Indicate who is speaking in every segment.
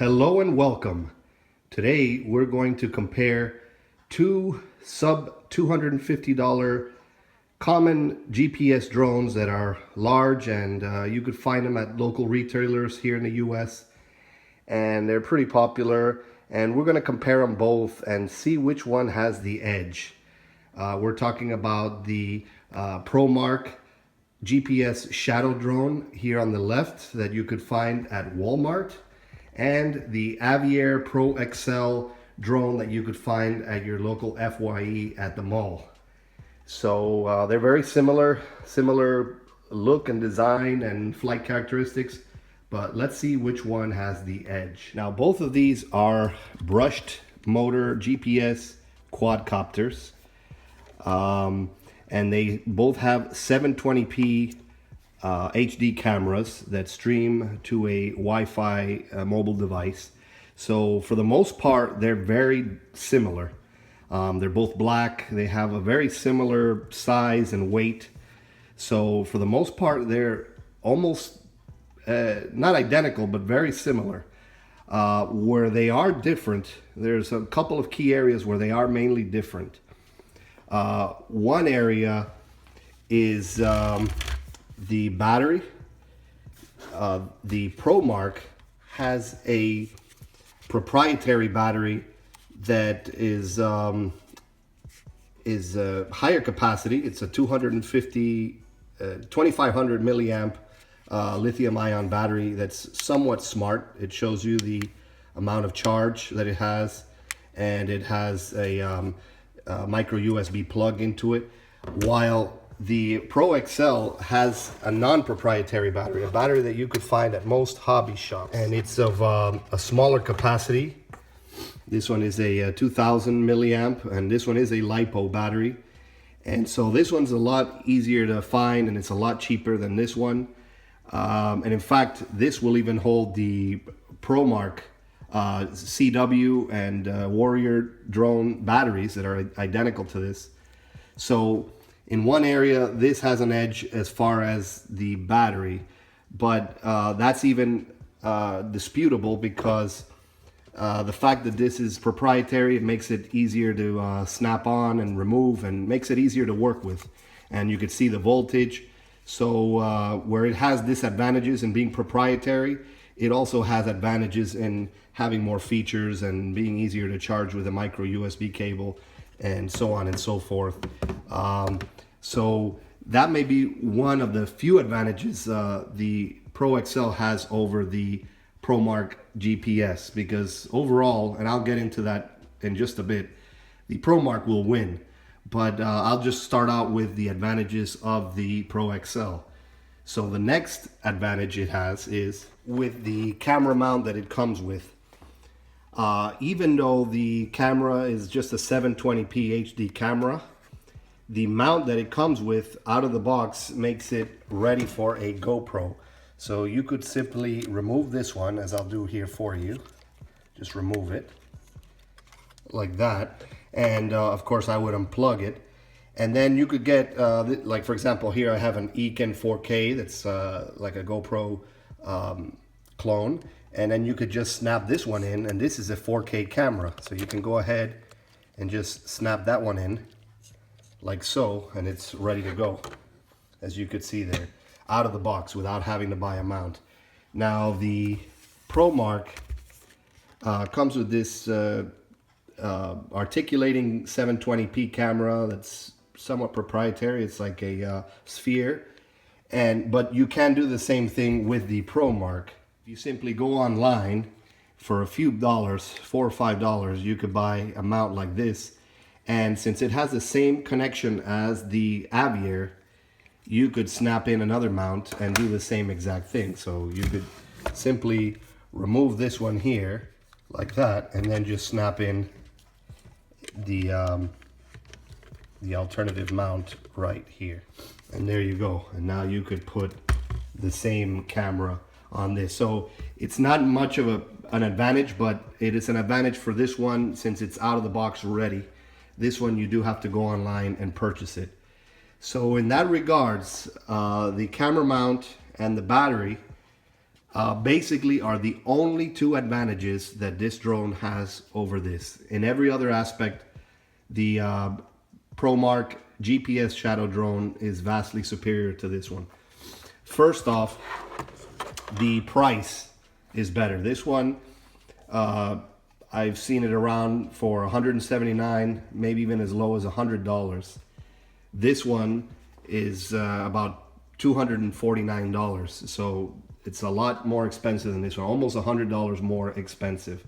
Speaker 1: Hello and welcome. Today we're going to compare two sub $250 common GPS drones that are large, and you could find them at local retailers here in the US, and they're pretty popular, and we're going to compare them both and see which one has the edge. We're talking about the Promark GPS shadow drone here on the left that you could find at Walmart, and the Avier Pro XL drone that you could find at your local FYE at the mall. So they're very similar look and design and flight characteristics, but let's see which one has the edge. Now both of these are brushed motor GPS quadcopters, and they both have 720p HD cameras that stream to a Wi-Fi mobile device. So for the most part, they're very similar. They're both black. They have a very similar size and weight. So for the most part, they're almost not identical, but very similar. Where they are different, there's a couple of key areas where they are mainly different. One area is the battery. The Promark has a proprietary battery that is higher capacity. It's a 2500 milliamp lithium ion battery that's somewhat smart. It shows you the amount of charge that it has, and it has a micro USB plug into it, while the Pro XL has a non-proprietary battery, a battery that you could find at most hobby shops, and it's of a smaller capacity. This one is a 2000 milliamp, and this one is a LiPo battery, and so this one's a lot easier to find, and it's a lot cheaper than this one. And in fact, this will even hold the Promark CW and Warrior drone batteries that are identical to this. So in one area, this has an edge as far as the battery, but that's even disputable because the fact that this is proprietary, it makes it easier to snap on and remove, and makes it easier to work with. And you can see the voltage. So where it has disadvantages in being proprietary, it also has advantages in having more features and being easier to charge with a micro USB cable, and so on and so forth. So that may be one of the few advantages the Pro XL has over the Promark GPS, because overall, and I'll get into that in just a bit, the Promark will win. But I'll just start out with the advantages of the Pro XL. So the next advantage it has is with the camera mount that it comes with. Even though the camera is just a 720p HD camera, the mount that it comes with out of the box makes it ready for a GoPro. So you could simply remove this one, as I'll do here for you. Just remove it like that. And of course I would unplug it. And then you could get, like for example, here I have an Eken 4K that's like a GoPro clone. And then you could just snap this one in, and this is a 4K camera. So you can go ahead and just snap that one in like so, and it's ready to go, as you could see there, out of the box without having to buy a mount. Now the Promark comes with this articulating 720p camera that's somewhat proprietary. It's like a sphere, but you can do the same thing with the Promark. You simply go online for a few dollars, $4 or $5, you could buy a mount like this, and since it has the same connection as the Avier, you could snap in another mount and do the same exact thing. So you could simply remove this one here like that, and then just snap in the alternative mount right here, and there you go. And now you could put the same camera on this. So it's not much of an advantage, but it is an advantage for this one since it's out of the box ready. This one you do have to go online and purchase it. So in that regards, the camera mount and the battery basically are the only two advantages that this drone has over this. In every other aspect, the Promark GPS shadow drone is vastly superior to this one. First off, the price is better. This one, I've seen it around for $179, maybe even as low as $100. This one is about $249, so it's a lot more expensive than this one, almost $100 more expensive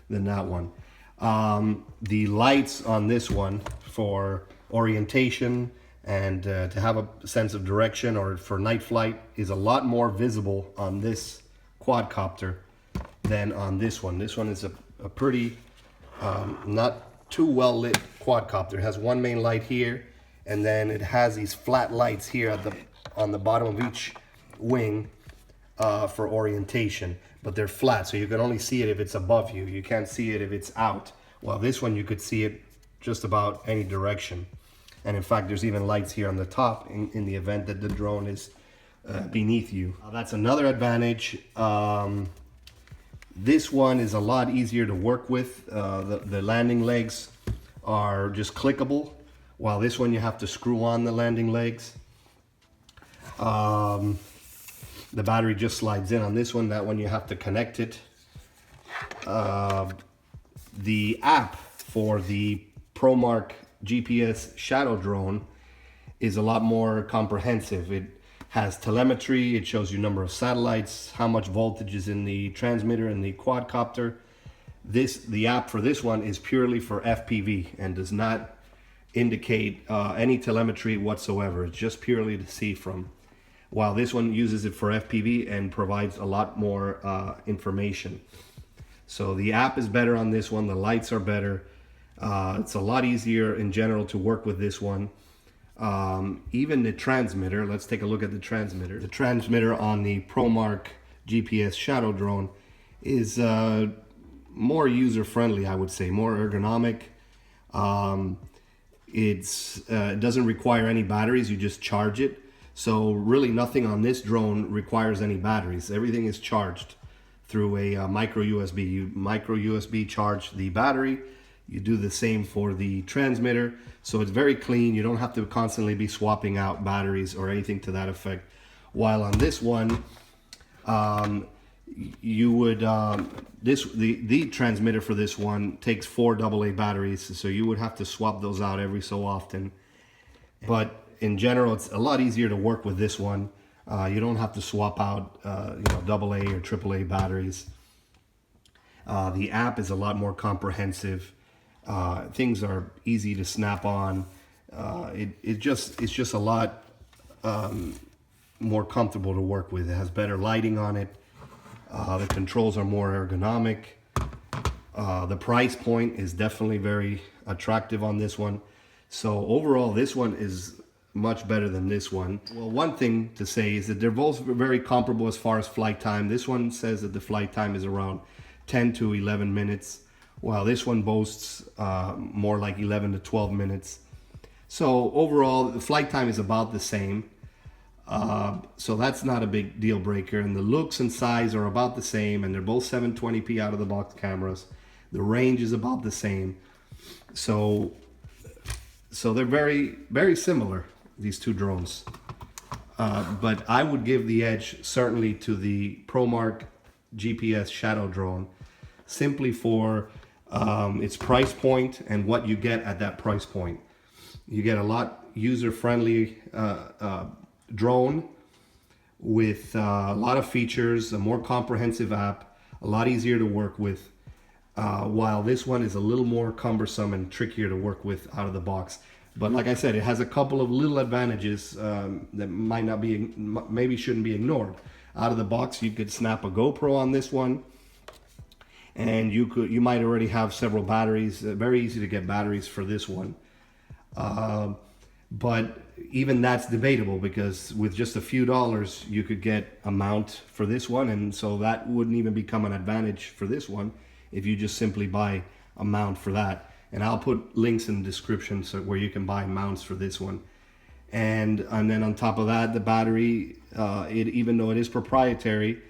Speaker 1: than that one. The lights on this one for orientation and to have a sense of direction or for night flight is a lot more visible on this quadcopter than on this one. This one is a pretty not too well lit quadcopter. It has one main light here, and then it has these flat lights here at on the bottom of each wing for orientation, but they're flat, so you can only see it if it's above you. You can't see it if it's out. While this one, you could see it just about any direction. And in fact, there's even lights here on the top in the event that the drone is beneath you. That's another advantage. This one is a lot easier to work with. The landing legs are just clickable, while this one you have to screw on the landing legs. The battery just slides in on this one. That one you have to connect it. The app for the Promark GPS shadow drone is a lot more comprehensive. It has telemetry. It shows you number of satellites, how much voltage is in the transmitter and the quadcopter. The app for this one is purely for FPV and does not indicate any telemetry whatsoever. It's just purely to see from. While this one uses it for FPV and provides a lot more information. So the app is better on this one. The lights are better. It's a lot easier in general to work with this one. Even the transmitter, let's take a look at the transmitter. The transmitter on the Promark GPS shadow drone is more user-friendly, I would say, more ergonomic. It doesn't require any batteries, you just charge it. So really nothing on this drone requires any batteries. Everything is charged through a micro USB. You micro USB charge the battery. You do the same for the transmitter. So it's very clean. You don't have to constantly be swapping out batteries or anything to that effect. While on this one, you would, the transmitter for this one takes 4 AA batteries. So you would have to swap those out every so often. But in general, it's a lot easier to work with this one. You don't have to swap out AA or AAA batteries. The app is a lot more comprehensive. Things are easy to snap on. It's just a lot more comfortable to work with. It has better lighting on it. The controls are more ergonomic. The price point is definitely very attractive on this one. So overall, this one is much better than this one. Well, one thing to say is that they're both very comparable as far as flight time. This one says that the flight time is around 10 to 11 minutes, while this one boasts more like 11 to 12 minutes. So overall, the flight time is about the same. So that's not a big deal breaker. And the looks and size are about the same, and they're both 720p out of the box cameras. The range is about the same. So they're very, very similar, these two drones. But I would give the edge certainly to the Promark GPS shadow drone, simply for its price point and what you get at that price point. You get a lot user-friendly drone with a lot of features, a more comprehensive app, a lot easier to work with, while this one is a little more cumbersome and trickier to work with out of the box. But like I said, it has a couple of little advantages that might not be, maybe shouldn't be ignored. Out of the box, you could snap a GoPro on this one, and you might already have several batteries. Very easy to get batteries for this one. But even that's debatable, because with just a few dollars you could get a mount for this one, and so that wouldn't even become an advantage for this one if you just simply buy a mount for that. And I'll put links in the description so where you can buy mounts for this one. And then on top of that, the battery, even though it is proprietary,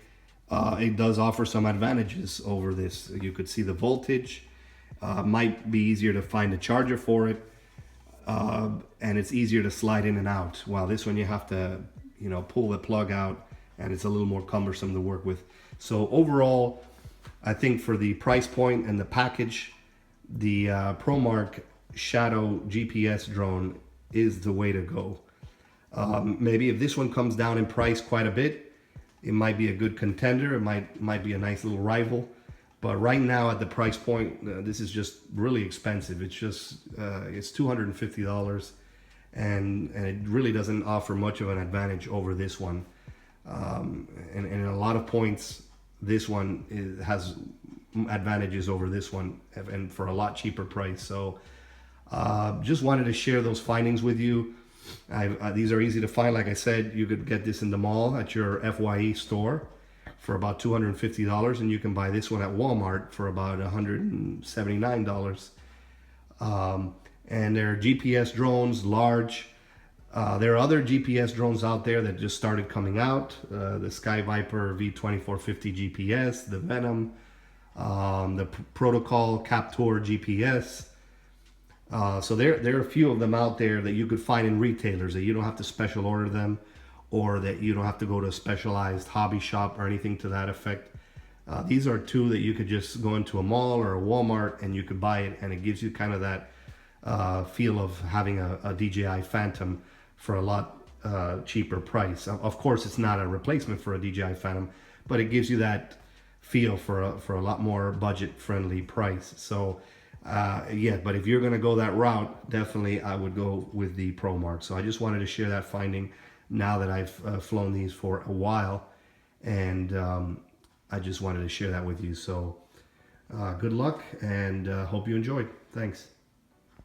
Speaker 1: it does offer some advantages over this. You could see the voltage. Might be easier to find a charger for it, and it's easier to slide in and out. While this one you have to, pull the plug out, and it's a little more cumbersome to work with. So overall, I think for the price point and the package, the Promark Shadow GPS drone is the way to go. Maybe if this one comes down in price quite a bit, it might be a good contender. It might be a nice little rival. But right now at the price point, this is just really expensive. It's just it's $250, and it really doesn't offer much of an advantage over this one. And in a lot of points, this one has advantages over this one, and for a lot cheaper price. So just wanted to share those findings with you. These are easy to find. Like I said, you could get this in the mall at your FYE store for about $250, and you can buy this one at Walmart for about $179. And they're GPS drones, large. There are other GPS drones out there that just started coming out. The SkeyeView V2450 GPS, the Venom, the Protocol Captor GPS. So there are a few of them out there that you could find in retailers, that you don't have to special order them, or that you don't have to go to a specialized hobby shop or anything to that effect. These are two that you could just go into a mall or a Walmart and you could buy it, and it gives you kind of that feel of having a DJI Phantom for a lot cheaper price. Of course, it's not a replacement for a DJI Phantom, but it gives you that feel for a lot more budget-friendly price. So yeah, but if you're going to go that route, definitely I would go with the Promark. So I just wanted to share that finding now that I've flown these for a while, and I just wanted to share that with you. So good luck, and hope you enjoyed. Thanks.